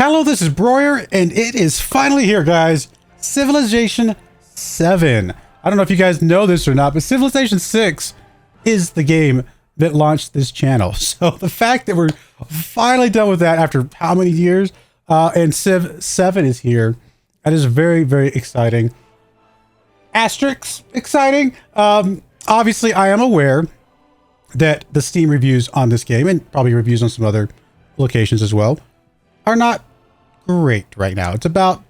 Hello, this is Broyar, and it is finally here, guys. Civilization 7. I don't know if you guys know this or not, but Civilization 6 is the game that launched this channel. So the fact that we're finally done with that after how many years, and Civ 7 is here, that is very, very exciting. Asterisks exciting. Obviously, I am aware that the Steam reviews on this game, and probably reviews on some other locations as well, are not great right now. It's about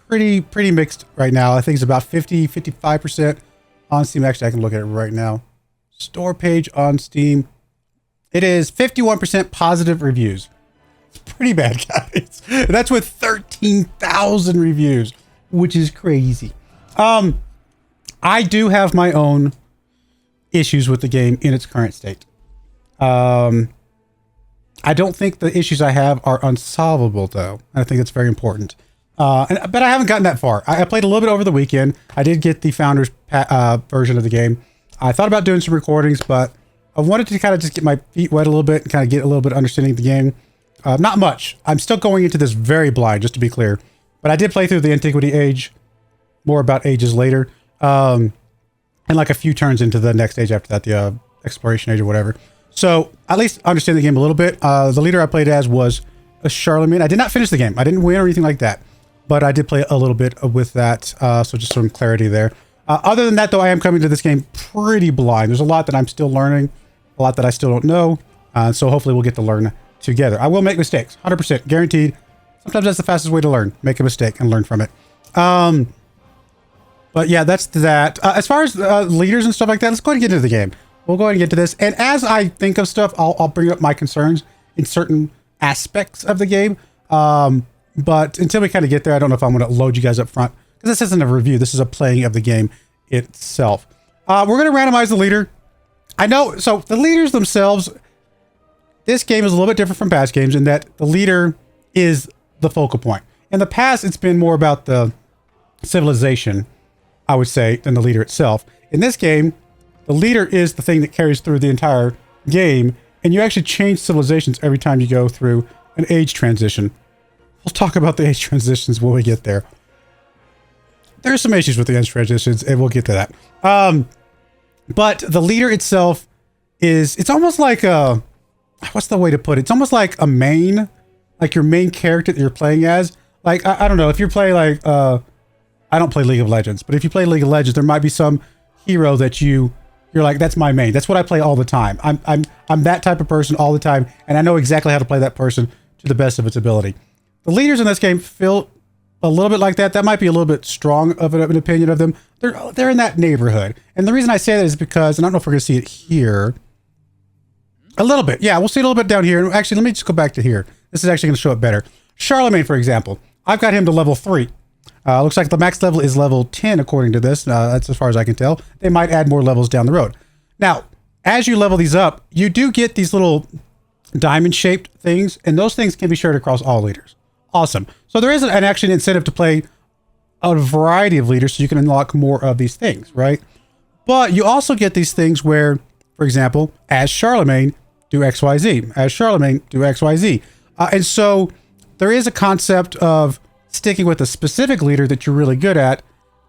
pretty mixed right now. I think it's about 55% on Steam. Actually, I can look at it right now. Store page on Steam. It is 51% positive reviews. It's pretty bad, guys. That's with 13,000 reviews, which is crazy. I do have my own issues with the game in its current state. I don't think the issues I have are unsolvable, though. I think that's very important. But I haven't gotten that far. I played a little bit over the weekend. I did get the Founders version of the game. I thought about doing some recordings, but I wanted to kind of just get my feet wet a little bit and kind of get a little bit of understanding of the game. Not much. I'm still going into this very blind, just to be clear. But I did play through the Antiquity Age. More about ages later. And like a few turns into the next age after that, the Exploration Age or whatever. So at least understand the game a little bit. The leader I played as was a Charlemagne. I did not finish the game. I didn't win or anything like that. But I did play a little bit with that. So just some clarity there. Other than that, though, I am coming to this game pretty blind. There's a lot that I'm still learning. A lot that I still don't know. So hopefully we'll get to learn together. I will make mistakes. 100%. Guaranteed. Sometimes that's the fastest way to learn. Make a mistake and learn from it. But yeah, that's that. As far as leaders and stuff like that, let's go ahead and get into the game. We'll go ahead and get to this. And as I think of stuff, I'll bring up my concerns in certain aspects of the game. But until we kind of get there, I don't know if I'm going to load you guys up front. Because this isn't a review. This is a playing of the game itself. We're going to randomize the leader. I know, so the leaders themselves, this game is a little bit different from past games in that the leader is the focal point. In the past, it's been more about the civilization, I would say, than the leader itself. In this game, the leader is the thing that carries through the entire game, and you actually change civilizations every time you go through an age transition. We'll talk about the age transitions when we get there. There's some issues with the age transitions, and we'll get to that. But the leader itself it's almost like a, what's the way to put it? It's almost like a main, like your main character that you're playing as. Like, I don't know, if you're playing like, I don't play League of Legends, but if you play League of Legends, there might be some hero that you're like, that's my main. That's what I play all the time. I'm that type of person all the time, and I know exactly how to play that person to the best of its ability. The leaders in this game feel a little bit like that. That might be a little bit strong of an opinion of them. They're in that neighborhood. And the reason I say that is because, and I don't know if we're going to see it here. A little bit. Yeah, we'll see it a little bit down here. Actually, let me just go back to here. This is actually going to show it better. Charlemagne, for example. I've got him to level 3. Looks like the max level is level 10, according to this. That's as far as I can tell. They might add more levels down the road. Now, as you level these up, you do get these little diamond-shaped things, and those things can be shared across all leaders. Awesome. So there is an actually incentive to play a variety of leaders so you can unlock more of these things, right? But you also get these things where, for example, as Charlemagne, do XYZ. As Charlemagne, do XYZ. And so there is a concept of sticking with a specific leader that you're really good at,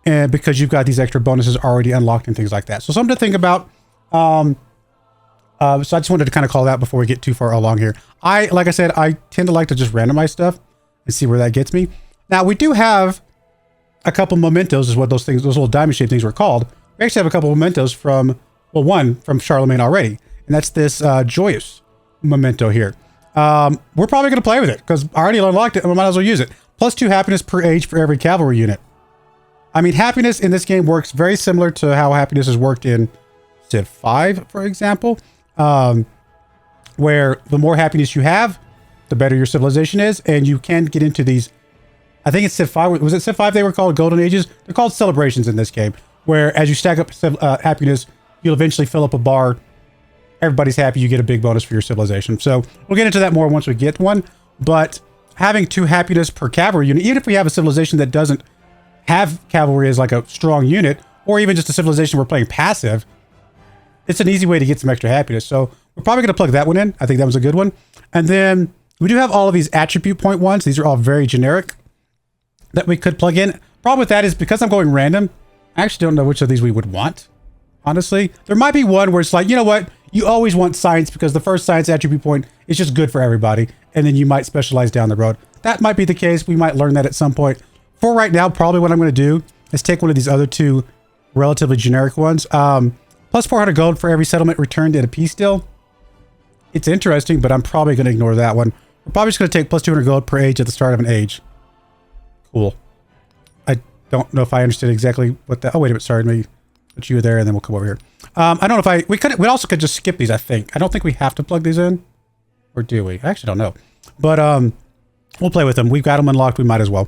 and because you've got these extra bonuses already unlocked and things like that. So something to think about. So I just wanted to kind of call that before we get too far along here. Like I said, I tend to like to just randomize stuff and see where that gets me. Now, we do have a couple mementos, is what those things, those little diamond-shaped things were called. We actually have a couple mementos from, well, one from Charlemagne already, and that's this joyous memento here. We're probably going to play with it because I already unlocked it and we might as well use it. +2 happiness per age for every cavalry unit. I mean, happiness in this game works very similar to how happiness has worked in Civ 5, for example, where the more happiness you have, the better your civilization is, and you can get into these, I think it's Civ 5, was it Civ 5 they were called Golden Ages? They're called celebrations in this game, where as you stack up happiness, you'll eventually fill up a bar. Everybody's happy, you get a big bonus for your civilization. So we'll get into that more once we get one, but having 2 happiness per cavalry unit, even if we have a civilization that doesn't have cavalry as like a strong unit, or even just a civilization we're playing passive, it's an easy way to get some extra happiness. So we're probably going to plug that one in. I think that was a good one. And then We do have all of these attribute point ones. These are all very generic that we could plug in. Problem with that is because I'm going random, I actually don't know which of these we would want. Honestly, there might be one where it's like, you know what? You always want science because the first science attribute point is just good for everybody. And then you might specialize down the road. That might be the case. We might learn that at some point. For right now, probably what I'm going to do is take one of these other two relatively generic ones. Plus 400 gold for every settlement returned in a peace deal. It's interesting, but I'm probably going to ignore that one. We're probably just going to take plus 200 gold per age at the start of an age. Cool. I don't know if I understood exactly what that... Oh, wait a minute. Sorry, let me put you there, and then we'll come over here. I don't know if I... We also could just skip these, I think. I don't think we have to plug these in. Or do we? I actually don't know. But we'll play with them. We've got them unlocked. We might as well.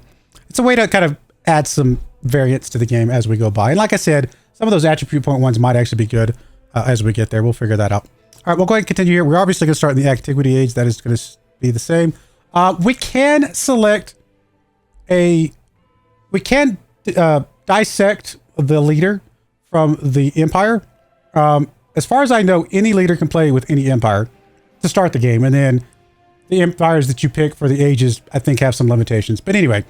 It's a way to kind of add some variance to the game as we go by. And like I said, some of those attribute point ones might actually be good as we get there. We'll figure that out. All right, we'll go ahead and continue here. We're obviously going to start in the antiquity age. That is going to be the same. We can select a... We can dissect the leader from the empire. As far as I know, any leader can play with any empire to start the game. And then the empires that you pick for the ages, I think, have some limitations. But anyway,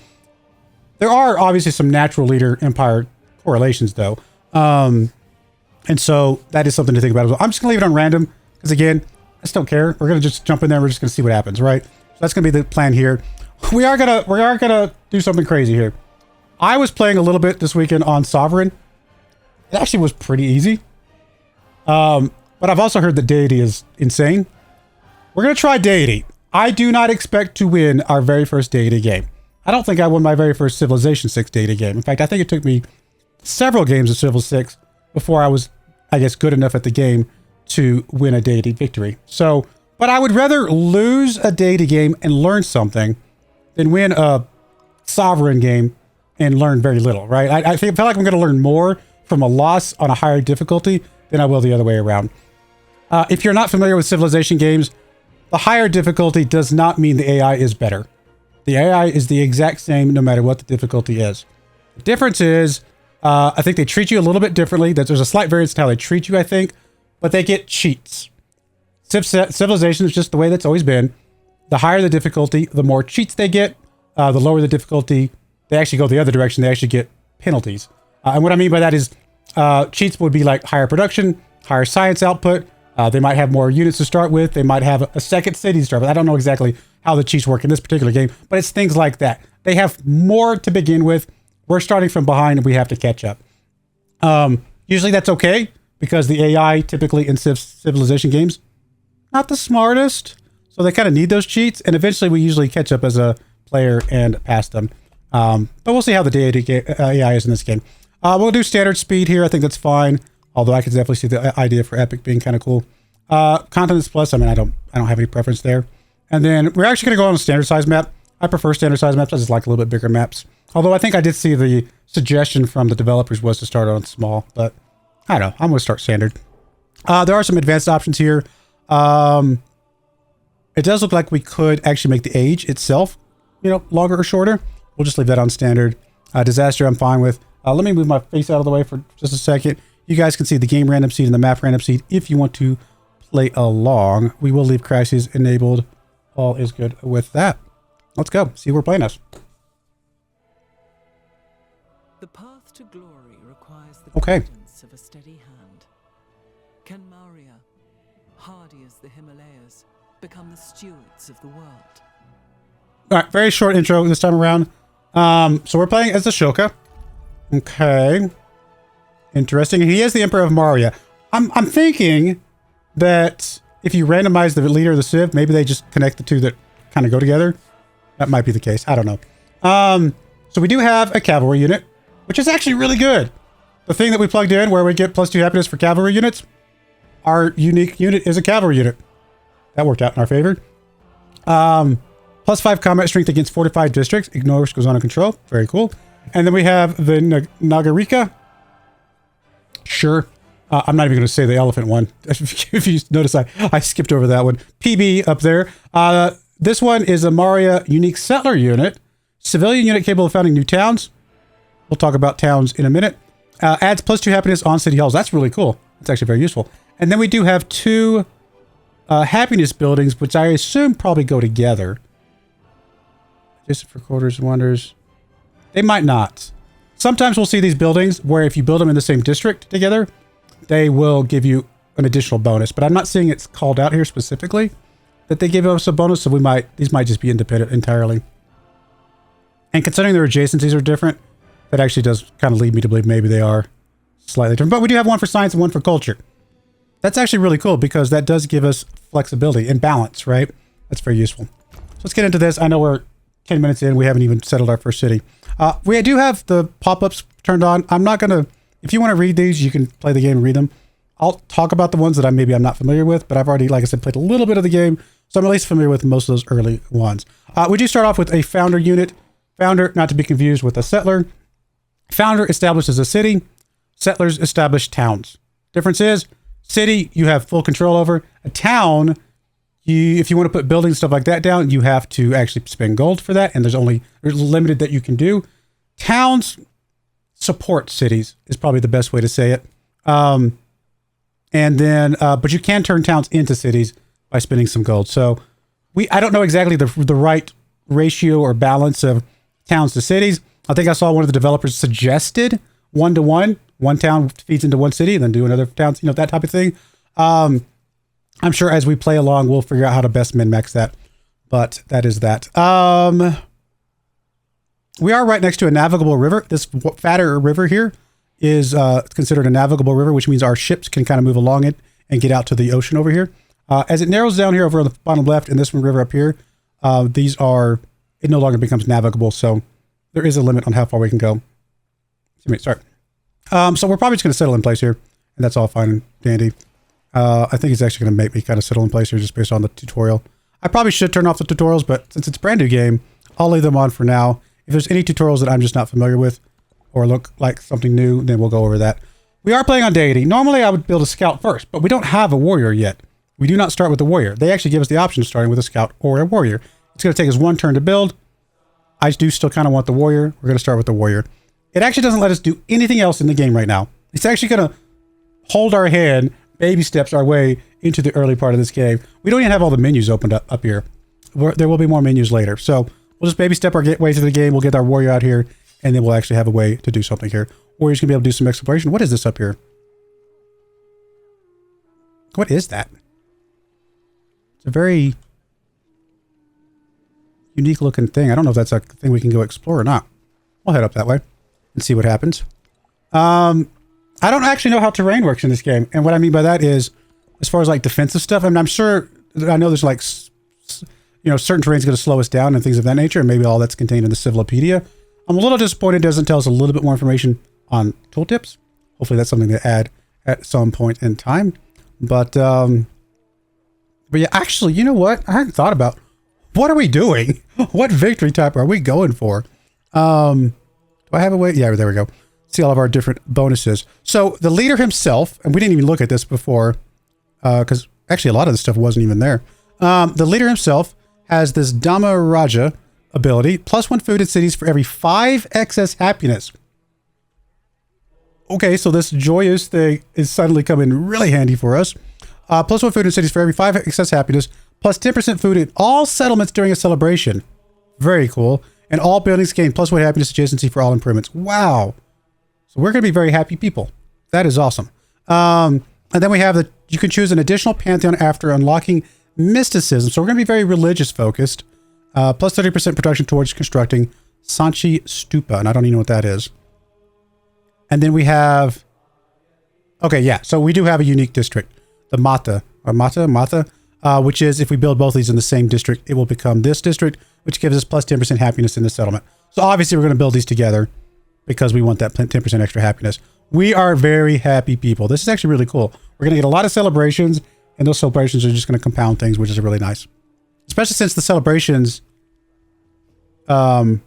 there are obviously some natural leader empire correlations, though. And so that is something to think about as well. I'm just going to leave it on random because, again, I just don't care. We're going to just jump in there. We're just going to see what happens, right? So that's going to be the plan here. We are gonna do something crazy here. I was playing a little bit this weekend on Sovereign. It actually was pretty easy. But I've also heard that Deity is insane. We're going to try Deity. I do not expect to win our very first Deity game. I don't think I won my very first Civilization 6 Deity game. In fact, I think it took me several games of Civil 6 before I was, I guess, good enough at the game to win a Deity victory. So, but I would rather lose a Deity game and learn something than win a Sovereign game and learn very little, right? I feel like I'm going to learn more from a loss on a higher difficulty than I will the other way around. If you're not familiar with Civilization games, the higher difficulty does not mean the AI is better. The AI is the exact same no matter what the difficulty is. The difference is, I think they treat you a little bit differently. There's a slight variance in how they treat you, I think, but they get cheats. Civilization is just the way that's always been. The higher the difficulty, the more cheats they get. The lower the difficulty, they actually go the other direction. They actually get penalties. And what I mean by that is cheats would be like higher production, higher science output. They might have more units to start with. They might have a second city to start with. I don't know exactly how the cheats work in this particular game, but it's things like that. They have more to begin with. We're starting from behind and we have to catch up. Usually that's okay because the AI typically in Civilization games, not the smartest. So they kind of need those cheats. And eventually we usually catch up as a player and pass them. But we'll see how the Deity AI is in this game. We'll do standard speed here. I think that's fine. Although I could definitely see the idea for Epic being kind of cool. Continents Plus, I mean, I don't have any preference there. And then we're actually going to go on a standard size map. I prefer standard size maps. I just like a little bit bigger maps. Although I think I did see the suggestion from the developers was to start on small, but I don't know. I'm going to start standard. There are some advanced options here. It does look like we could actually make the age itself, longer or shorter. We'll just leave that on standard. Disaster, I'm fine with. Let me move my face out of the way for just a second. You guys can see the game random seed and the map random seed if you want to play along. We will leave crises enabled. All is good with that. Let's go. See where we're playing us. The path to glory requires the Okay. guidance of a steady hand. Can Maurya, hardy as the Himalayas, become the stewards of the world? All right, very short intro this time around. So we're playing as Ashoka. Okay. Interesting. He is the Emperor of Maurya. I'm thinking that if you randomize the leader of the Civ, maybe they just connect the two that kind of go together. That might be the case. I don't know. So we do have a cavalry unit, which is actually really good. The thing that we plugged in where we get +2 happiness for cavalry units, our unique unit is a cavalry unit. That worked out in our favor. +5 combat strength against fortified districts. Ignore which goes on control. Very cool. And then we have the Nagarika. Sure. I'm not even going to say the elephant one. If you notice, I skipped over that one. PB up there. This one is a Maurya unique settler unit. Civilian unit capable of founding new towns. We'll talk about towns in a minute. Adds +2 happiness on city halls. That's really cool. That's actually very useful. And then we do have 2 happiness buildings, which I assume probably go together. Just for quarters and wonders. They might not. Sometimes we'll see these buildings where if you build them in the same district together, they will give you an additional bonus. But I'm not seeing it's called out here specifically that they give us a bonus, so these might just be independent entirely. And considering their adjacencies are different, that actually does kind of lead me to believe maybe they are slightly different. But we do have one for science and one for culture. That's actually really cool because that does give us flexibility and balance, right? That's very useful. So let's get into this. I know we're 10 minutes in. We haven't even settled our first city. We do have the pop-ups turned on. I'm not going to... If you want to read these, you can play the game and read them. I'll talk about the ones that I'm not familiar with, but I've already, like I said, played a little bit of the game, so I'm at least familiar with most of those early ones. We do start off with a founder unit. Founder, not to be confused with a settler. Founder establishes a city. Settlers establish towns. Difference is, city, you have full control over. A town, if you want to put buildings, stuff like that down, you have to actually spend gold for that, and there's limited that you can do. Towns support cities is probably the best way to say it. And then, but you can turn towns into cities by spending some gold. So I don't know exactly the right ratio or balance of towns to cities. I think I saw one of the developers suggested 1-to-1. One town feeds into one city and then do another town, that type of thing. I'm sure as we play along, we'll figure out how to best min-max that. But that is that. We are right next to a navigable river. This fatter river here is considered a navigable river, which means our ships can kind of move along it and get out to the ocean over here. As it narrows down here over on the bottom left and this one river up here, it no longer becomes navigable. So there is a limit on how far we can go. Excuse me, sorry. So we're probably just going to settle in place here, and that's all fine and dandy. I think it's actually going to make me kind of settle in place here just based on the tutorial. I probably should turn off the tutorials, but since it's a brand new game, I'll leave them on for now. If there's any tutorials that I'm just not familiar with or look like something new, then we'll go over that. We are playing on Deity. Normally I would build a scout first, but we don't have a warrior yet. We do not start with a warrior. They actually give us the option of starting with a scout or a warrior. It's going to take us one turn to build. I do still kind of want the warrior. We're going to start with the warrior. It actually doesn't let us do anything else in the game right now. It's actually going to hold our hand, baby steps our way into the early part of this game. We don't even have all the menus opened up here. There will be more menus later. So we'll just baby step our way through the game. We'll get our warrior out here, and then we'll actually have a way to do something here. Warrior's going to be able to do some exploration. What is this up here? What is that? It's a very unique looking thing. I don't know if that's a thing we can go explore or not. We'll head up that way and see what happens. I don't actually know how terrain works in this game. And what I mean by that is, as far as like defensive stuff, I mean, I know there's like, certain terrain's going to slow us down and things of that nature. And maybe all that's contained in the Civilopedia. I'm a little disappointed it doesn't tell us a little bit more information on tooltips. Hopefully that's something to add at some point in time. But yeah, actually, you know what? I hadn't thought about what are we doing? What victory type are we going for? Do I have a way? Yeah, there we go. See all of our different bonuses. So the leader himself, and we didn't even look at this before, because actually a lot of this stuff wasn't even there. The leader himself has this Dhamma Raja ability, +1 food in cities for every 5 excess happiness. Okay, so this joyous thing is suddenly coming really handy for us. +1 food in cities for every 5 excess happiness, plus 10% food in all settlements during a celebration. Very cool. And all buildings gain +1 happiness adjacency for all improvements. Wow. So we're going to be very happy people. That is awesome. And then we have you can choose an additional pantheon after unlocking mysticism. So we're going to be very religious focused. Plus 30% production towards constructing Sanchi Stupa. And I don't even know what that is. And then we have, okay, yeah. So we do have a unique district, the Mata, which is if we build both of these in the same district, it will become this district, which gives us plus 10% happiness in the settlement. So obviously we're going to build these together because we want that 10% extra happiness. We are very happy people. This is actually really cool. We're going to get a lot of celebrations, and those celebrations are just going to compound things, which is really nice. Especially since the celebrations will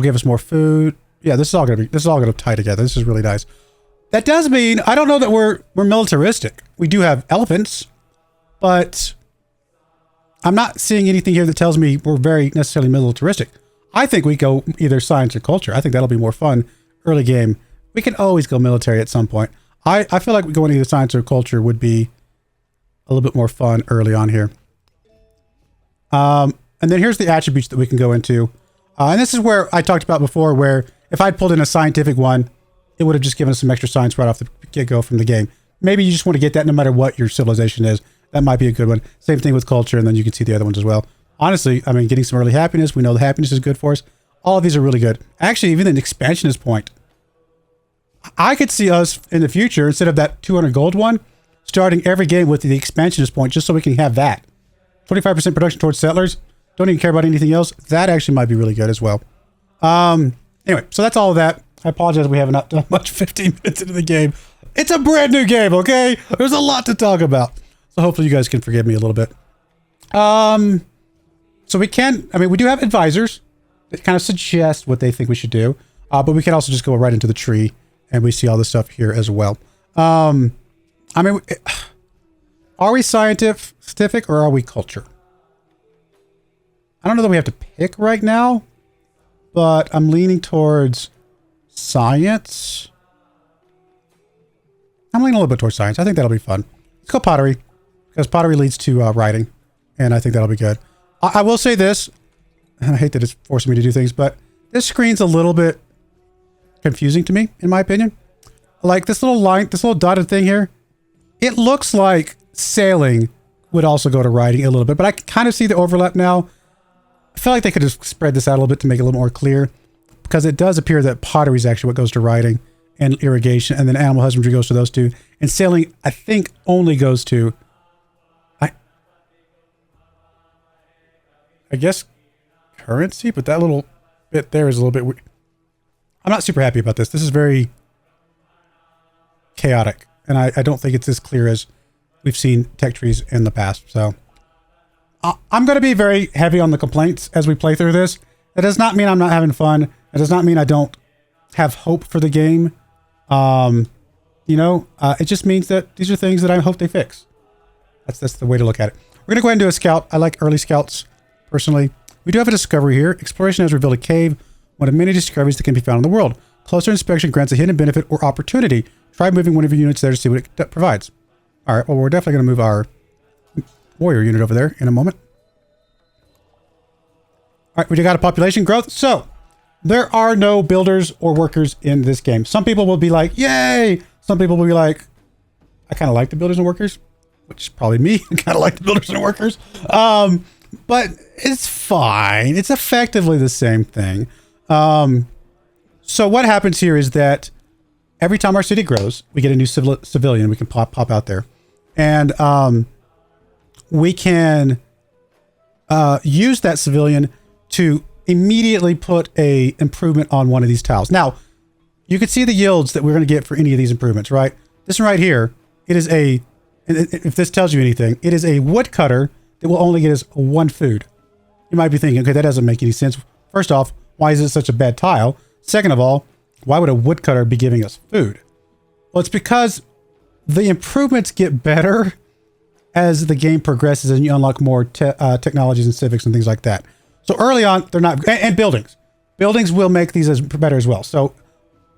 give us more food. Yeah, this is all going to tie together. This is really nice. That does mean I don't know that we're militaristic. We do have elephants, but I'm not seeing anything here that tells me we're very necessarily militaristic. I think we go either science or culture. I think that'll be more fun early game. We can always go military at some point. I feel like going either science or culture would be a little bit more fun early on here. And then here's the attributes that we can go into. And this is where I talked about before, where if I'd pulled in a scientific one, it would have just given us some extra science right off the get-go from the game. Maybe you just want to get that no matter what your civilization is. That might be a good one. Same thing with culture, and then you can see the other ones as well. Honestly, I mean, getting some early happiness. We know the happiness is good for us. All of these are really good. Actually, even an expansionist point. I could see us in the future, instead of that 200 gold one, starting every game with the expansionist point, just so we can have that. 25% production towards settlers. Don't even care about anything else. That actually might be really good as well. Anyway, so that's all of that. I apologize we haven't done much 15 minutes into the game. It's a brand new game, okay? There's a lot to talk about. So hopefully you guys can forgive me a little bit. So we can, I mean, we do have advisors that kind of suggest what they think we should do. But we can also just go right into the tree and we see all this stuff here as well. I mean, are we scientific or are we culture? I don't know that we have to pick right now, but I'm leaning towards science. I'm leaning a little bit towards science. I think that'll be fun. Let's go pottery, because pottery leads to writing, and I think that'll be good. I will say this, and I hate that it's forcing me to do things, but this screen's a little bit confusing to me, in my opinion. Like this little line, this little dotted thing here, it looks like sailing would also go to writing a little bit, but I can kind of see the overlap now. I feel like they could have spread this out a little bit to make it a little more clear, because it does appear that pottery is actually what goes to writing, and irrigation, and then animal husbandry goes to those two, and sailing, I think, only goes to, I guess, currency, but that little bit there is a little bit weird. I'm not super happy about this. This is very chaotic, and I don't think it's as clear as we've seen tech trees in the past. So I'm going to be very heavy on the complaints as we play through this. That does not mean I'm not having fun. It does not mean I don't have hope for the game. It just means that these are things that I hope they fix. That's the way to look at it. We're going to go ahead and do a scout. I like early scouts, personally. We do have a discovery here. Exploration has revealed a cave, one of many discoveries that can be found in the world. Closer inspection grants a hidden benefit or opportunity. Try moving one of your units there to see what it provides. All right, well, we're definitely going to move our warrior unit over there in a moment. All right, we got a population growth. So there are no builders or workers in this game. Some people will be like, yay! Some people will be like, I kind of like the builders and workers, which is probably me. I kind of like the builders and workers. But it's fine. It's effectively the same thing. So what happens here is that every time our city grows, we get a new civilian. We can pop out there. And we can use that civilian to immediately put a improvement on one of these tiles. Now, you can see the yields that we're going to get for any of these improvements, right? This one right here, it is a, if this tells you anything, it is a woodcutter that will only get us one food. You might be thinking, okay, that doesn't make any sense. First off, why is it such a bad tile? Second of all, why would a woodcutter be giving us food? Well, it's because the improvements get better as the game progresses and you unlock more technologies and civics and things like that. So early on, they're not, and buildings. Buildings will make these better as well. So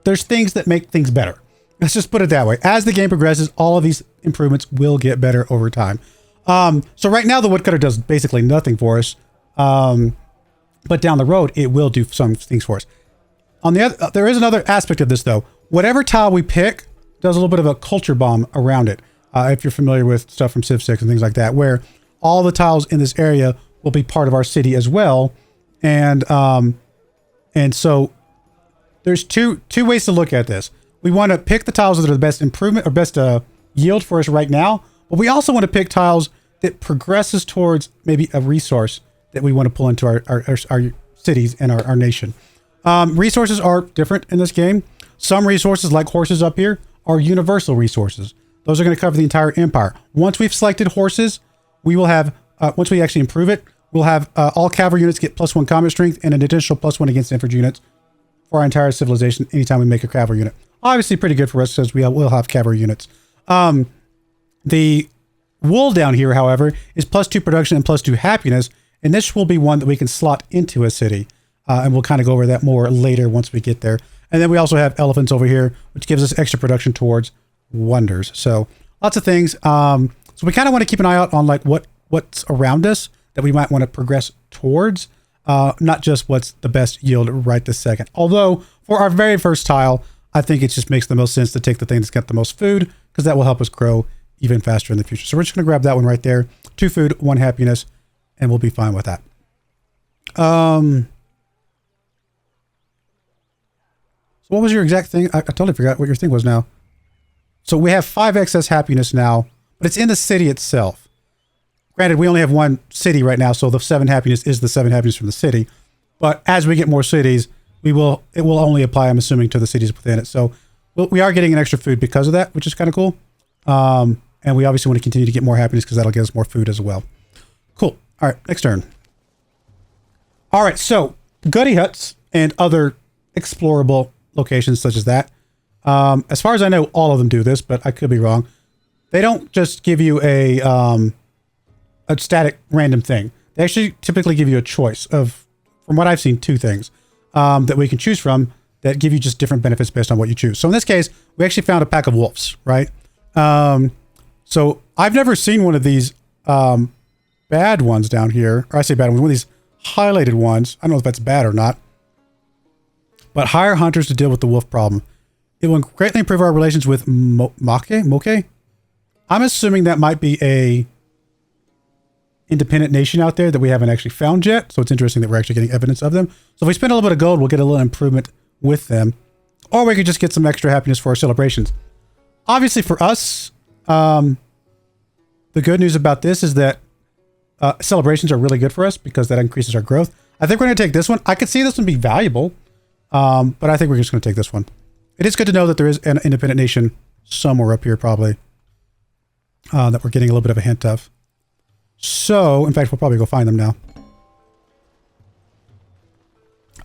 there's things that make things better. Let's just put it that way. As the game progresses, all of these improvements will get better over time. So right now the woodcutter does basically nothing for us. But down the road, it will do some things for us. On the other, there is another aspect of this though. Whatever tile we pick does a little bit of a culture bomb around it. If you're familiar with stuff from Civ 6 and things like that, where all the tiles in this area will be part of our city as well. And so there's two ways to look at this. We want to pick the tiles that are the best improvement or best yield for us right now, but we also want to pick tiles that progresses towards maybe a resource that we want to pull into our cities and our nation. Resources are different in this game. Some resources, like horses up here, are universal resources. Those are going to cover the entire empire. Once we've selected horses, we will have, once we actually improve it, we'll have all cavalry units get +1 combat strength and an additional +1 against infantry units for our entire civilization anytime we make a cavalry unit. Obviously pretty good for us because we will have cavalry units. The wool down here, however, is +2 production and +2 happiness, and this will be one that we can slot into a city. And we'll kind of go over that more later once we get there. And then we also have elephants over here, which gives us extra production towards wonders. So lots of things. So So we kind of want to keep an eye out on like what's around us that we might want to progress towards, not just what's the best yield right this second. Although for our very first tile, I think it just makes the most sense to take the thing that's got the most food, because that will help us grow even faster in the future. So we're just going to grab that one right there. 2 food, 1 happiness, and we'll be fine with that. So what was your exact thing? I totally forgot what your thing was now. So we have 5 excess happiness now, but it's in the city itself. Granted, we only have 1 city right now, so the 7 happiness is the 7 happiness from the city. But as we get more cities, it will only apply, I'm assuming, to the cities within it. So we are getting an extra food because of that, which is kind of cool. And we obviously want to continue to get more happiness because that'll get us more food as well. Cool. All right, next turn. All right, so Goody Huts and other explorable locations such as that. As far as I know, all of them do this, but I could be wrong. They don't just give you a static random thing. They actually typically give you a choice of, from what I've seen, 2 things that we can choose from that give you just different benefits based on what you choose. So in this case, we actually found a pack of wolves, right? So I've never seen one of these bad ones down here. Or I say bad ones, one of these highlighted ones. I don't know if that's bad or not. But hire hunters to deal with the wolf problem. It will greatly improve our relations with Moke? I'm assuming that might be a independent nation out there that we haven't actually found yet. So it's interesting that we're actually getting evidence of them. So if we spend a little bit of gold, we'll get a little improvement with them. Or we could just get some extra happiness for our celebrations. Obviously for us, the good news about this is that celebrations are really good for us because that increases our growth. I think we're going to take this one. I could see this one be valuable, but I think we're just going to take this one. It is good to know that there is an independent nation somewhere up here probably that we're getting a little bit of a hint of. So, in fact, we'll probably go find them now.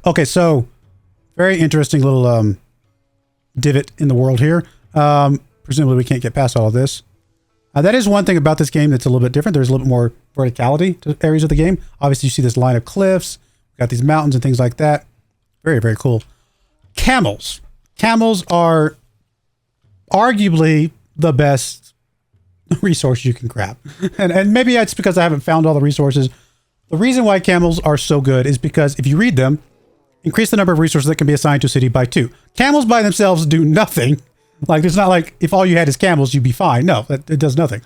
Okay, so very interesting little divot in the world here. Presumably we can't get past all of this. That is one thing about this game that's a little bit different. There's a little bit more verticality to areas of the game. Obviously, you see this line of cliffs. We've got these mountains and things like that. Very, very cool. Camels. Camels are arguably the best resource you can grab. And maybe it's because I haven't found all the resources. The reason why camels are so good is because if you read them, increase the number of resources that can be assigned to a city by 2. Camels by themselves do nothing. Like, it's not like if all you had is camels, you'd be fine. No, it does nothing.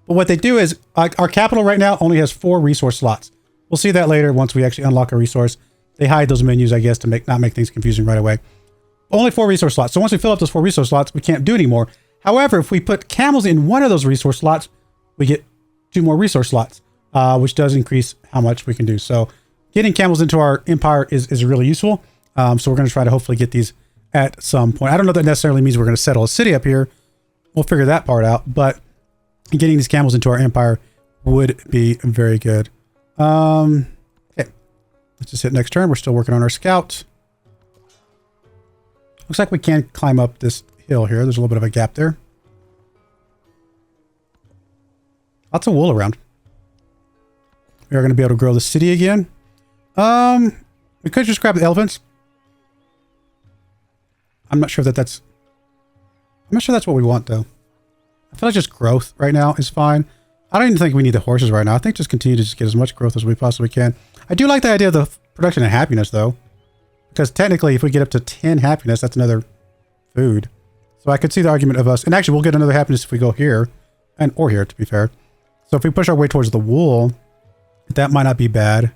But what they do is, like, our capital right now only has 4 resource slots. We'll see that later once we actually unlock a resource. They hide those menus, I guess, to not make things confusing right away. Only 4 resource slots. So once we fill up those 4 resource slots, we can't do anymore. However, if we put camels in one of those resource slots, we get 2 more resource slots, which does increase how much we can do. So getting camels into our empire is really useful. So we're going to try to hopefully get these at some point. I don't know if that necessarily means we're going to settle a city up here. We'll figure that part out. But getting these camels into our empire would be very good. Okay. Let's just hit next turn. We're still working on our scout. Looks like we can climb up this hill here. There's a little bit of a gap there. Lots of wool around. We are going to be able to grow the city again. We could just grab the elephants. I'm not sure that's what we want though. I feel like just growth right now is fine. I don't even think we need the horses right now. I think just continue to just get as much growth as we possibly can. I do like the idea of the production and happiness though, because technically if we get up to 10 happiness, that's another food. So I could see the argument of us, and actually we'll get another happiness if we go here, or here to be fair. So if we push our way towards the wool, that might not be bad.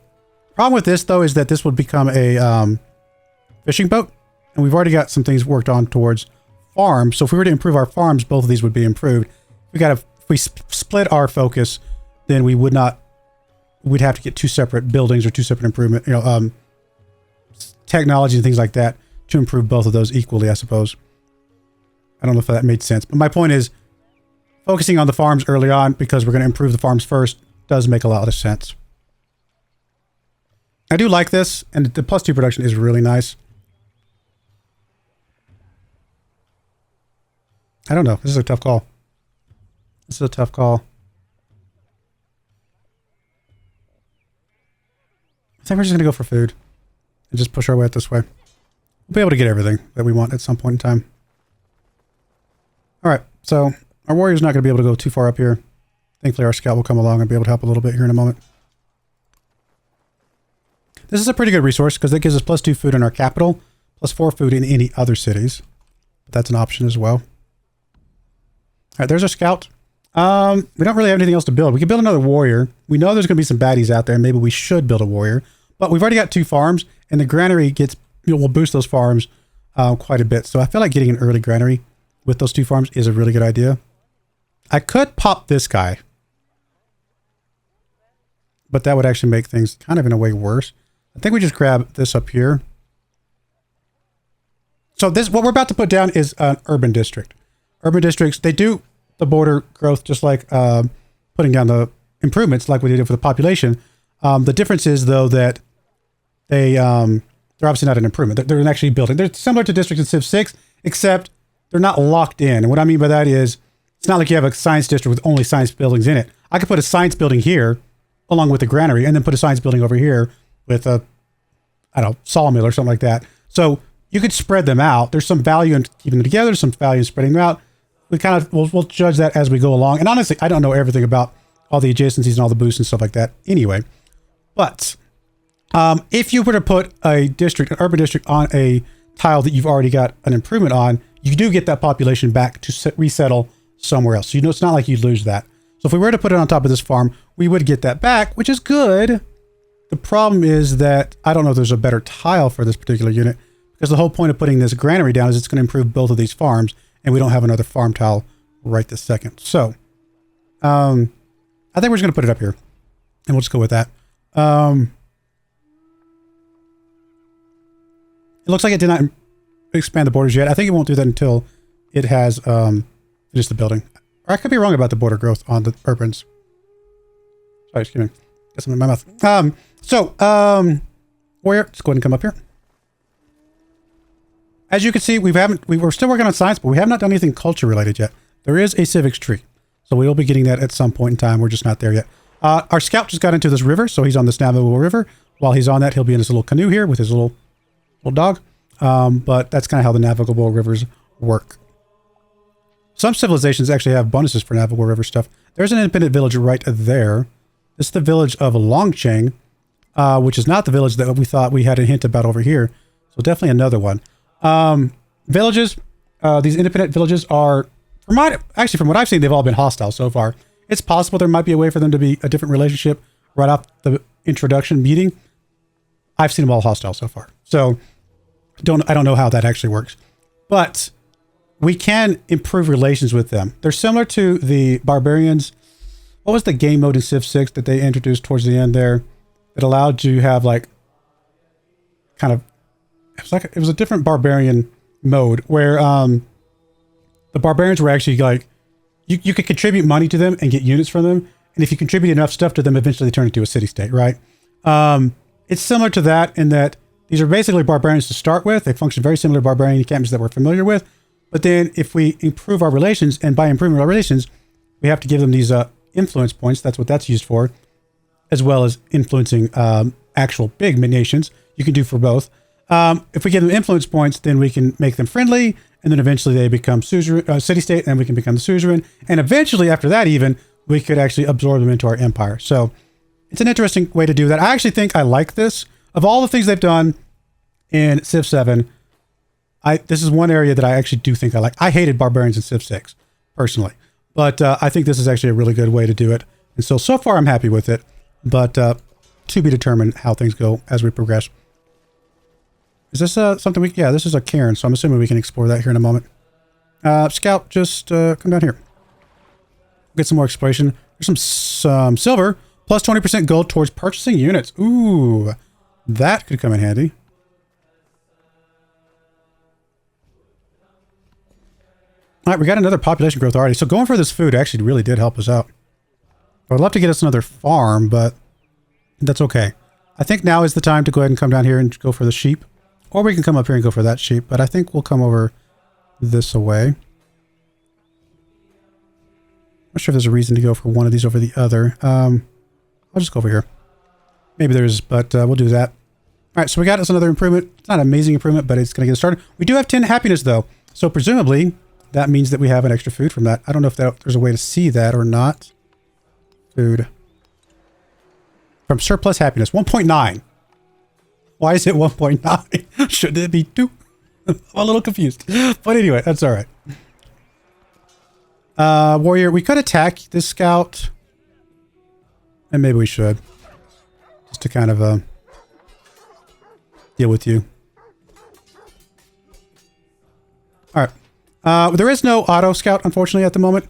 Problem with this though is that this would become a fishing boat, and we've already got some things worked on towards farms. So if we were to improve our farms, both of these would be improved. If we split our focus, then we'd have to get 2 separate buildings or 2 separate improvement, technology and things like that to improve both of those equally, I suppose. I don't know if that made sense, but my point is focusing on the farms early on because we're going to improve the farms first does make a lot of sense. I do like this, and the +2 production is really nice. I don't know. This is a tough call. This is a tough call. I think we're just going to go for food and just push our way out this way. We'll be able to get everything that we want at some point in time. All right. So our warrior's not going to be able to go too far up here. Thankfully, our scout will come along and be able to help a little bit here in a moment. This is a pretty good resource because it gives us +2 food in our capital, +4 food in any other cities. But that's an option as well. All right, there's our scout. We don't really have anything else to build. We can build another warrior. We know there's going to be some baddies out there, and maybe we should build a warrior. But we've already got 2 farms, and the granary gets, will boost those farms quite a bit. So I feel like getting an early granary with those 2 farms is a really good idea. I could pop this guy, but that would actually make things kind of in a way worse. I think we just grab this up here. So this, what we're about to put down is an urban district. Urban districts, they do the border growth just like putting down the improvements like we did for the population. The difference is though that they're obviously not an improvement. They're actually building. They're similar to districts in Civ 6, except they're not locked in. And what I mean by that is it's not like you have a science district with only science buildings in it. I could put a science building here along with the granary and then put a science building over here with a, I don't know, sawmill or something like that. So you could spread them out. There's some value in keeping them together. There's some value in spreading them out. We kind of, we'll judge that as we go along. And honestly, I don't know everything about all the adjacencies and all the boosts and stuff like that anyway. But if you were to put a district, an urban district on a tile that you've already got an improvement on, you do get that population back to resettle somewhere else. So you know, it's not like you'd lose that. So if we were to put it on top of this farm, we would get that back, which is good. The problem is that I don't know if there's a better tile for this particular unit, because the whole point of putting this granary down is it's going to improve both of these farms, and we don't have another farm tile right this second. So I think we're just going to put it up here, and we'll just go with that. It looks like it did not expand the borders yet. I think it won't do that until it has just the building. Or I could be wrong about the border growth on the urbans. Sorry, excuse me. Got something in my mouth. Warrior, let's go ahead and come up here. As you can see, we're still working on science, but we have not done anything culture related yet. There is a civics tree, so we will be getting that at some point in time. We're just not there yet. Our scout just got into this river, so he's on this navigable river. While he's on that, he'll be in his little canoe here with his little dog. But that's kind of how the navigable rivers work. Some civilizations actually have bonuses for navigable river stuff. There's an independent village right there. This is the village of Longcheng, which is not the village that we thought we had a hint about over here. So definitely another one. Villages, these independent villages are, from what I've seen, they've all been hostile so far. It's possible there might be a way for them to be a different relationship right off the introduction meeting. I've seen them all hostile so far. So I don't know how that actually works, but we can improve relations with them. They're similar to the barbarians. What was the game mode in Civ 6 that they introduced towards the end there that allowed you to have like kind of, it was a different barbarian mode where the barbarians were actually like, you could contribute money to them and get units from them. And if you contribute enough stuff to them, eventually they turn into a city-state, right? It's similar to that in that these are basically barbarians to start with. They function very similar to barbarian encampments that we're familiar with. But then if we improve our relations, and by improving our relations, we have to give them these influence points. That's what that's used for, as well as influencing actual big nations. You can do for both. If we give them influence points, then we can make them friendly, and then eventually they become city-state, and we can become the suzerain. And eventually, after that even, we could actually absorb them into our empire. So it's an interesting way to do that. I actually think I like this. Of all the things they've done in Civ 7, this is one area that I actually do think I like. I hated barbarians in Civ 6, personally. But I think this is actually a really good way to do it. And so far I'm happy with it. But to be determined how things go as we progress. Is this something yeah, this is a cairn, so I'm assuming we can explore that here in a moment. Scout, just come down here. Get some more exploration. There's some silver, plus 20% gold towards purchasing units. Ooh, that could come in handy. All right, we got another population growth already. So going for this food actually really did help us out. I'd love to get us another farm, but that's okay. I think now is the time to go ahead and come down here and go for the sheep. Or we can come up here and go for that sheep, but I think we'll come over this way. Not sure if there's a reason to go for one of these over the other. I'll just go over here. Maybe there is, but we'll do that. All right, so we got us another improvement. It's not an amazing improvement, but it's going to get us started. We do have 10 happiness, though. So presumably, that means that we have an extra food from that. I don't know if there's a way to see that or not. Food. From surplus happiness. 1.9. Why is it 1.9? Shouldn't it be 2? I'm a little confused. But anyway, that's alright. Warrior, we could attack this scout. And maybe we should. Just to kind of deal with you. Alright. There is no auto scout, unfortunately, at the moment.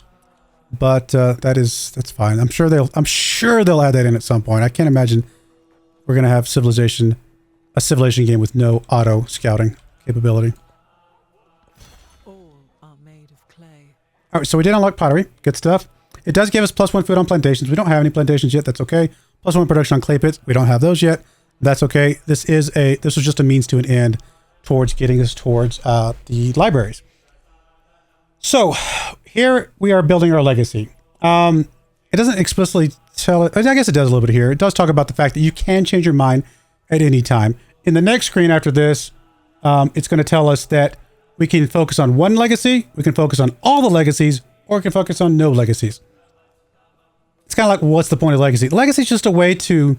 But that's fine. I'm sure they'll add that in at some point. I can't imagine we're gonna have a civilization game with no auto scouting capability. All are made of clay. Alright, so we did unlock pottery. Good stuff. It does give us +1 food on plantations. We don't have any plantations yet. That's okay. +1 production on clay pits. We don't have those yet. That's okay. This was just a means to an end towards getting us towards the libraries. So here we are building our legacy. It doesn't explicitly tell it. I guess it does a little bit here. It does talk about the fact that you can change your mind at any time. In the next screen after this, it's going to tell us that we can focus on one legacy, we can focus on all the legacies, or we can focus on no legacies. It's kind of like, what's the point of legacy? Legacy is just a way to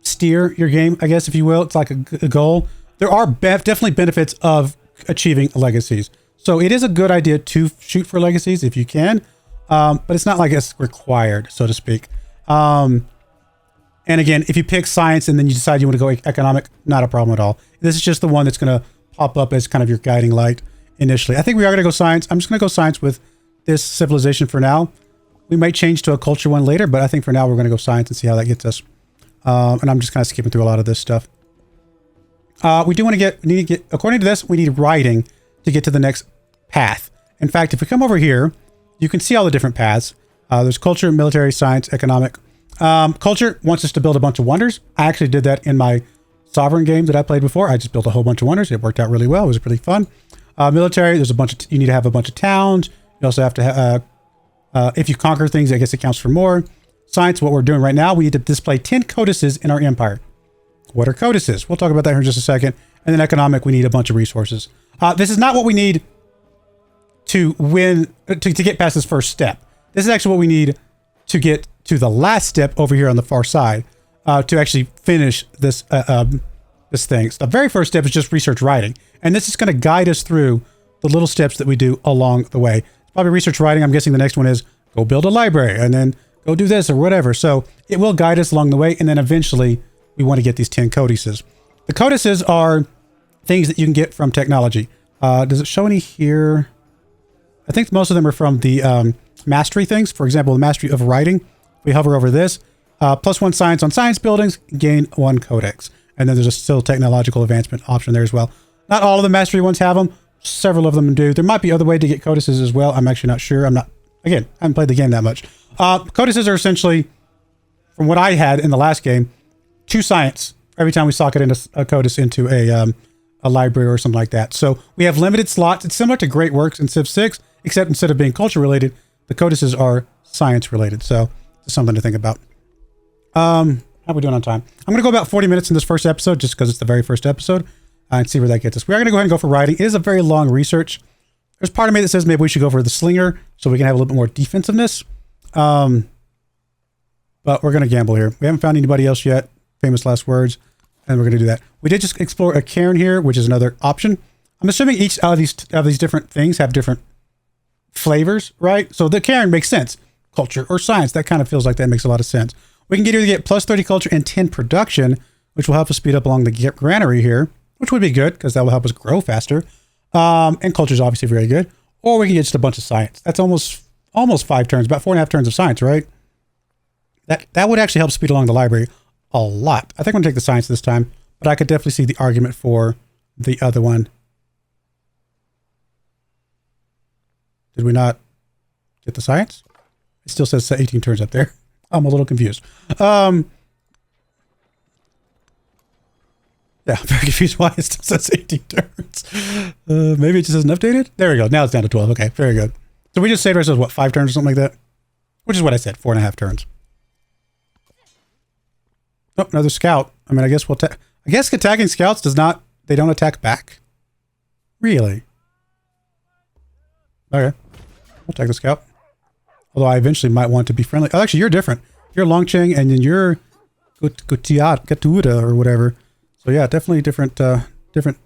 steer your game, I guess, if you will. It's like a goal. There are definitely benefits of achieving legacies. So it is a good idea to shoot for legacies if you can, but it's not like it's required, so to speak. And again, if you pick science and then you decide you want to go economic, not a problem at all. This is just the one that's going to pop up as kind of your guiding light initially. I think we are going to go science. I'm just going to go science with this civilization for now. We might change to a culture one later, but I think for now we're going to go science and see how that gets us. And I'm just kind of skipping through a lot of this stuff. We need to get, according to this, we need writing to get to the next path. In fact, if we come over here, you can see all the different paths. There's culture, military, science, economic. Culture wants us to build a bunch of wonders. I actually did that in my sovereign game that I played before. I just built a whole bunch of wonders. It worked out really well. It was really fun. Military, there's you need to have a bunch of towns. You also have to have, if you conquer things, I guess it counts for more. Science, what we're doing right now, we need to display 10 codices in our empire. What are codices? We'll talk about that here in just a second. And then economic, we need a bunch of resources. This is not what we need to win, to get past this first step. This is actually what we need to get to the last step over here on the far side, to actually finish this this thing. So the very first step is just research writing. And this is going to guide us through the little steps that we do along the way. It's probably research writing. I'm guessing the next one is go build a library and then go do this or whatever. So it will guide us along the way. And then eventually we want to get these 10 codices. The codices are things that you can get from technology. Does it show any here? I think most of them are from the mastery things. For example, the mastery of writing. We hover over this. +1 science on science buildings, gain 1 codex. And then there's a still technological advancement option there as well. Not all of the mastery ones have them. Several of them do. There might be other way to get codices as well. I'm actually not sure. I haven't played the game that much. Codices are essentially, from what I had in the last game, 2 science every time we socket into a codice into a library or something like that. So we have limited slots. It's similar to Great Works in Civ 6, except instead of being culture related, the codices are science related. So it's something to think about. How are we doing on time? I'm going to go about 40 minutes in this first episode, just because it's the very first episode, and see where that gets us. We are going to go ahead and go for writing. It is a very long research. There's part of me that says maybe we should go for the slinger so we can have a little bit more defensiveness. But we're going to gamble here. We haven't found anybody else yet. Famous last words. And we're going to do that. We did just explore a cairn here, which is another option. I'm assuming each of these different things have different flavors, right? So the cairn makes sense. Culture or science, that kind of feels like that makes a lot of sense. We can either get +30 culture and 10 production, which will help us speed up along the granary here, which would be good because that will help us grow faster. And culture is obviously very good. Or we can get just a bunch of science. That's almost 5 turns, about 4.5 turns of science, right? That would actually help speed along the library a lot. I think I'm going to take the science this time, but I could definitely see the argument for the other one. Did we not get the science? It still says 18 turns up there. I'm a little confused. Yeah, very confused why it still says 18 turns. Maybe it just isn't updated? There we go. Now it's down to 12. Okay, very good. So we just saved ourselves, what, 5 turns or something like that? Which is what I said, 4.5 turns. Oh, another scout. I mean, I guess I guess attacking scouts they don't attack back. Really? Okay. We'll take the scout. Although I eventually might want to be friendly. Oh, actually, you're different. You're Longcheng, and then you're Gatuda or whatever. So yeah, definitely different different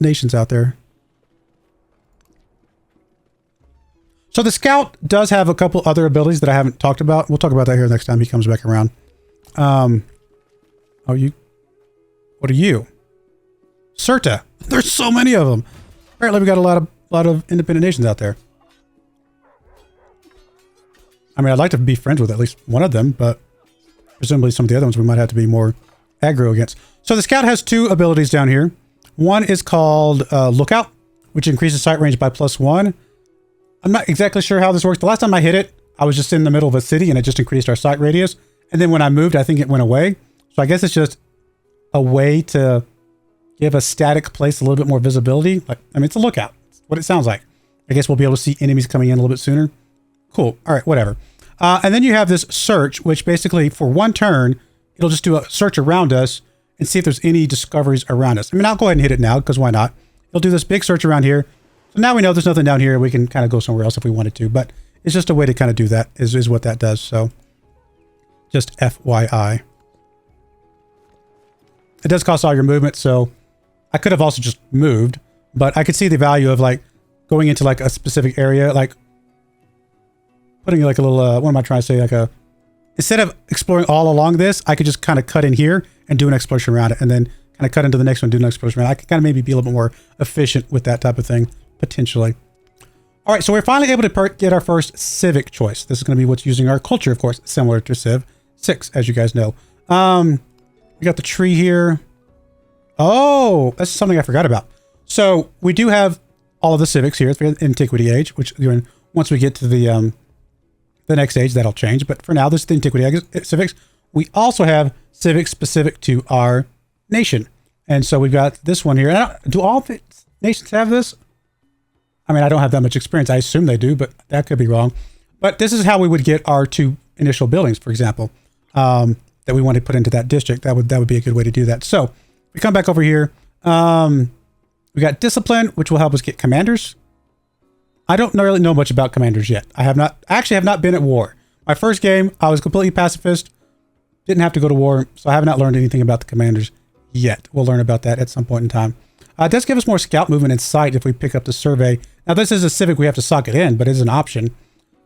nations out there. So the scout does have a couple other abilities that I haven't talked about. We'll talk about that here next time he comes back around. Oh, you... What are you? Serta. There's so many of them. Apparently we got a lot of independent nations out there. I mean, I'd like to be friends with at least one of them, but presumably some of the other ones we might have to be more aggro against. So the scout has two abilities down here. One is called Lookout, which increases sight range by +1. I'm not exactly sure how this works. The last time I hit it, I was just in the middle of a city and it just increased our sight radius. And then when I moved, I think it went away. So I guess it's just a way to give a static place a little bit more visibility. Like, I mean, it's a lookout. It's what it sounds like. I guess we'll be able to see enemies coming in a little bit sooner. Cool. All right, whatever. And then you have this search, which basically for one turn, it'll just do a search around us and see if there's any discoveries around us. I mean, I'll go ahead and hit it now because why not? It'll do this big search around here. So now we know there's nothing down here. We can kind of go somewhere else if we wanted to, but it's just a way to kind of do that is what that does. So just FYI. It does cost all your movement, so I could have also just moved, but I could see the value of like going into like a specific area, like putting like a little, what am I trying to say? Like instead of exploring all along this, I could just kind of cut in here and do an exploration around it and then kind of cut into the next one, do an exploration around it. I could kind of maybe be a little bit more efficient with that type of thing, potentially. All right, so we're finally able to get our first civic choice. This is going to be what's using our culture, of course, similar to Civ 6, as you guys know. We got the tree here. Oh, that's something I forgot about. So we do have all of the civics here. It's the Antiquity Age, which once we get to the next age, that'll change. But for now, this is the Antiquity Age civics. We also have civics specific to our nation. And so we've got this one here. Do all the nations have this? I mean, I don't have that much experience. I assume they do, but that could be wrong. But this is how we would get our two initial buildings, for example, that we want to put into that district. That would be a good way to do that. So we come back over here. We got discipline, which will help us get commanders. I don't really know much about commanders yet. I actually have not been at war. My first game, I was completely pacifist. Didn't have to go to war, so I have not learned anything about the commanders yet. We'll learn about that at some point in time. It does give us more scout movement and sight if we pick up the survey. Now, this is a civic. We have to sock it in, but it is an option.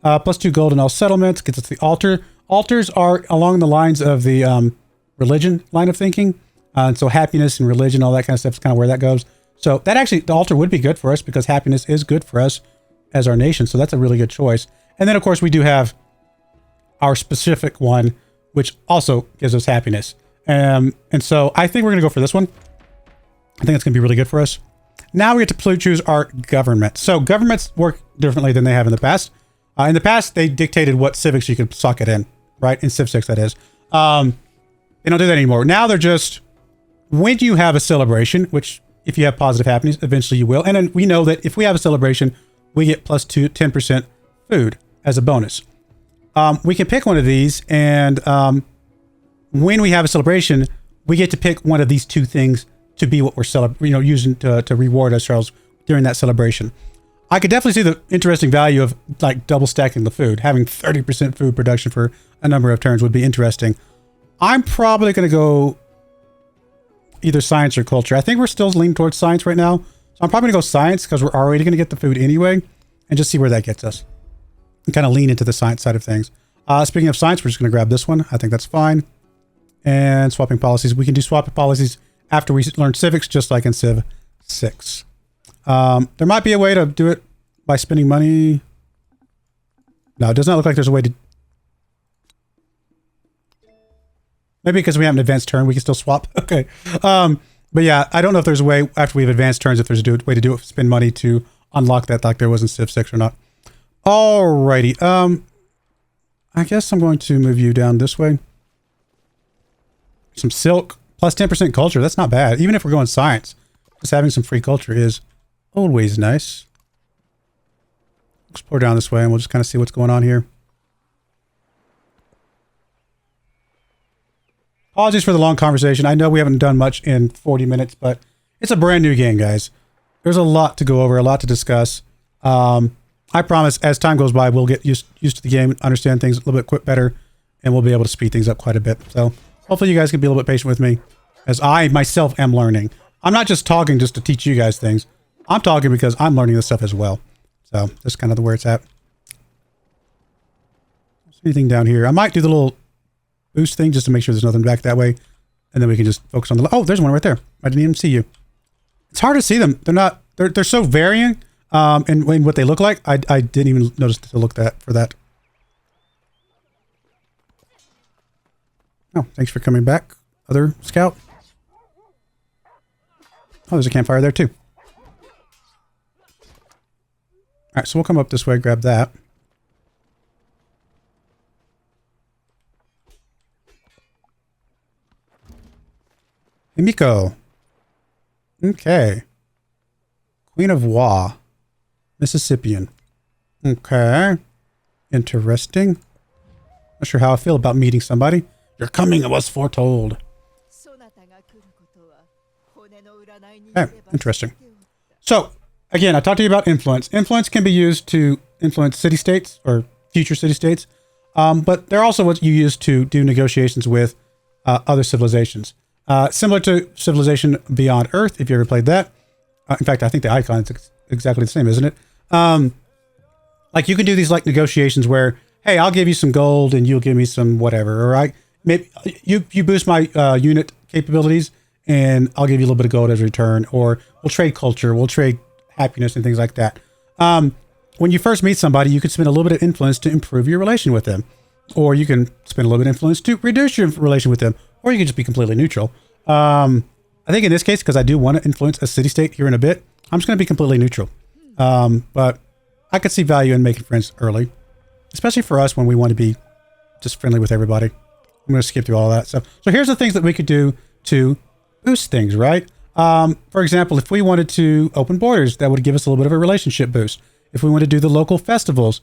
+2 gold in all settlements. Gets us the altar. Altars are along the lines of the religion line of thinking. And so happiness and religion, all that kind of stuff is kind of where that goes. So that actually, the altar would be good for us because happiness is good for us as our nation. So that's a really good choice. And then, of course, we do have our specific one, which also gives us happiness. And so I think we're going to go for this one. I think it's going to be really good for us. Now we get to choose our government. So governments work differently than they have in the past. In the past, they dictated what civics you could sock it in, right? In Civ 6, that is. They don't do that anymore. Now they're just, when you have a celebration, which if you have positive happiness, eventually you will. And then we know that if we have a celebration, we get +10% food as a bonus. We can pick one of these, and when we have a celebration, we get to pick one of these two things to be what we're using to reward ourselves during that celebration. I could definitely see the interesting value of like double stacking the food. Having 30% food production for a number of turns would be interesting. I'm probably going to go either science or culture. I think we're still leaning towards science right now. So I'm probably going to go science because we're already going to get the food anyway and just see where that gets us. And kind of lean into the science side of things. Speaking of science, we're just going to grab this one. I think that's fine. And swapping policies. We can do swapping policies after we learn civics, just like in Civ 6. There might be a way to do it by spending money. No, it does not look like there's a way to. Maybe because we have an advanced turn, we can still swap. Okay. But yeah, I don't know if there's a way after we have advanced turns, if there's a way to do it, spend money to unlock that like there was in Civ 6 or not. Alrighty. I guess I'm going to move you down this way. Some silk plus 10% culture. That's not bad. Even if we're going science, just having some free culture is always nice. Explore down this way and we'll just kind of see what's going on here. Apologies for the long conversation. I know we haven't done much in 40 minutes, but it's a brand new game, guys. There's a lot to go over, a lot to discuss. I promise as time goes by, we'll get used to the game, understand things a little bit better, and we'll be able to speed things up quite a bit. So hopefully you guys can be a little bit patient with me as I myself am learning. I'm not just talking just to teach you guys things. I'm talking because I'm learning this stuff as well. So that's kind of where it's at. Anything down here? I might do the little boost thing just to make sure there's nothing back that way. And then we can just focus on the... Oh, there's one right there. I didn't even see you. It's hard to see them. They're not... They're so varying in what they look like. I didn't even notice to look for that. Oh, thanks for coming back, other scout. Oh, there's a campfire there too. All right, so we'll come up this way, grab that. Hey, Miko. Okay. Queen of Wa. Mississippian. Okay. Interesting. Not sure how I feel about meeting somebody. Your coming was foretold. Okay, interesting. So, again, I talked to you about influence. Influence can be used to influence city-states or future city-states, but they're also what you use to do negotiations with other civilizations. Similar to Civilization Beyond Earth, if you ever played that. In fact, I think the icon is exactly the same, isn't it? Like you can do these like negotiations where, hey, I'll give you some gold and you'll give me some whatever, or maybe you boost my unit capabilities and I'll give you a little bit of gold as a return, or we'll trade culture, we'll trade happiness and things like that. When you first meet somebody, you can spend a little bit of influence to improve your relation with them, or you can spend a little bit of influence to reduce your relation with them, or you can just be completely neutral. I think in this case, because I do want to influence a city-state here in a bit, I'm just going to be completely neutral. But I could see value in making friends early, especially for us when we want to be just friendly with everybody. I'm going to skip through all that stuff. So here's the things that we could do to boost things, right? For example, if we wanted to open borders, that would give us a little bit of a relationship boost. If we want to do the local festivals,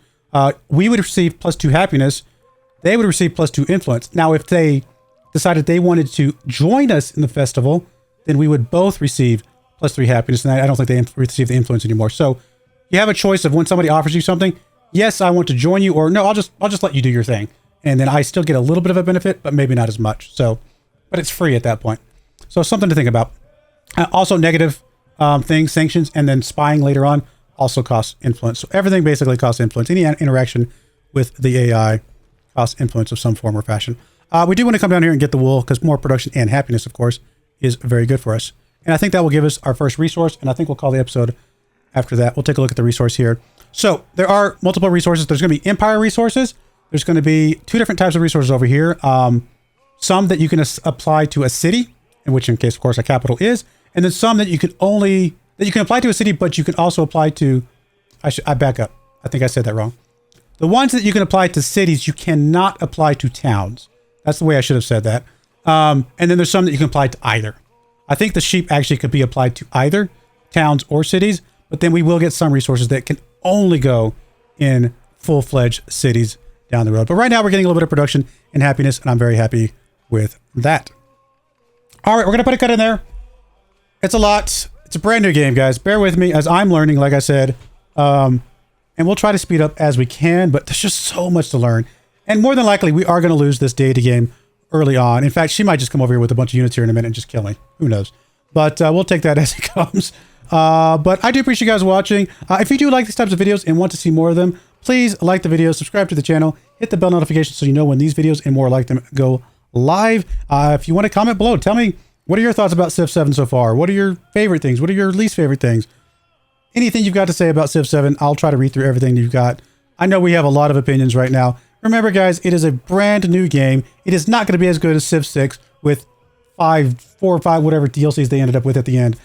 we would receive +2 happiness. They would receive +2 influence. Now, if they decided they wanted to join us in the festival, then we would both receive +3 happiness. And I don't think they receive the influence anymore. So you have a choice of when somebody offers you something, yes, I want to join you, or no, I'll just let you do your thing. And then I still get a little bit of a benefit, but maybe not as much. So, but it's free at that point. So something to think about. Also negative things, sanctions, and then spying later on also costs influence. So everything basically costs influence. Any interaction with the AI costs influence of some form or fashion. We do want to come down here and get the wool because more production and happiness, of course, is very good for us. And I think that will give us our first resource. And I think we'll call the episode after that. We'll take a look at the resource here. So there are multiple resources. There's going to be Empire resources. There's going to be 2 different types of resources over here. Some that you can apply to a city, in which in case, of course, a capital is. And then some that you can apply to a city, but you can also apply to, I back up. I think I said that wrong. The ones that you can apply to cities, you cannot apply to towns. That's the way I should have said that. And then there's some that you can apply to either. I think the sheep actually could be applied to either towns or cities, but then we will get some resources that can only go in full-fledged cities down the road. But right now we're getting a little bit of production and happiness, and I'm very happy with that. All right, we're going to put a cut in there. It's a lot. It's a brand new game, guys. Bear with me as I'm learning, like I said. And we'll try to speed up as we can, but there's just so much to learn. And more than likely, we are going to lose this Deity game early on. In fact, she might just come over here with a bunch of units here in a minute and just kill me. Who knows? But we'll take that as it comes. But I do appreciate you guys watching. If you do like these types of videos and want to see more of them, please like the video, subscribe to the channel, hit the bell notification so you know when these videos and more like them go live. If you want to comment below, tell me, what are your thoughts about Civ 7 so far? What are your favorite things? What are your least favorite things? Anything you've got to say about Civ 7, I'll try to read through everything you've got. I know we have a lot of opinions right now. Remember, guys, it is a brand new game. It is not going to be as good as Civ 6 with 4 or 5, whatever DLCs they ended up with at the end.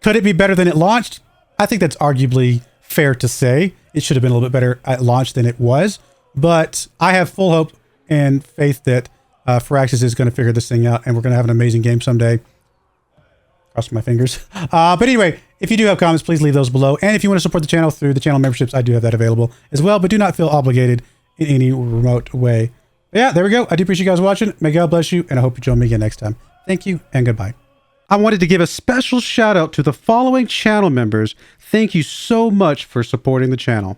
Could it be better than it launched? I think that's arguably fair to say. It should have been a little bit better at launch than it was. But I have full hope and faith that Firaxis is going to figure this thing out, and we're going to have an amazing game someday. Crossing my fingers. But anyway, if you do have comments, please leave those below. And if you want to support the channel through the channel memberships, I do have that available as well. But do not feel obligated in any remote way. But yeah, there we go. I do appreciate you guys watching. May God bless you, and I hope you join me again next time. Thank you, and goodbye. I wanted to give a special shout out to the following channel members. Thank you so much for supporting the channel.